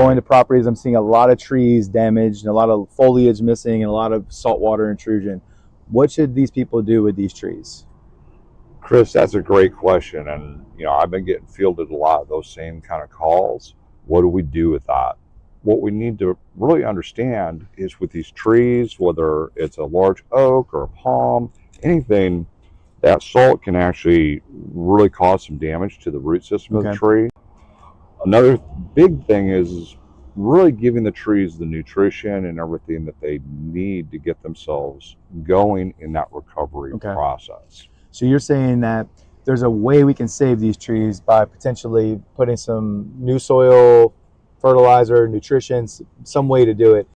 Going to properties, I'm seeing a lot of trees damaged and a lot of foliage missing and a lot of saltwater intrusion. What should these people do with these trees? Chris, that's a great question. And, I've been getting fielded a lot of those same kind of calls. What do we do with that? What we need to really understand is with these trees, whether it's a large oak or a palm, anything, that salt can actually really cause some damage to the root system of the tree. Another big thing is really giving the trees the nutrition and everything that they need to get themselves going in that recovery process. So you're saying that there's a way we can save these trees by potentially putting some new soil, fertilizer, nutrition, some way to do it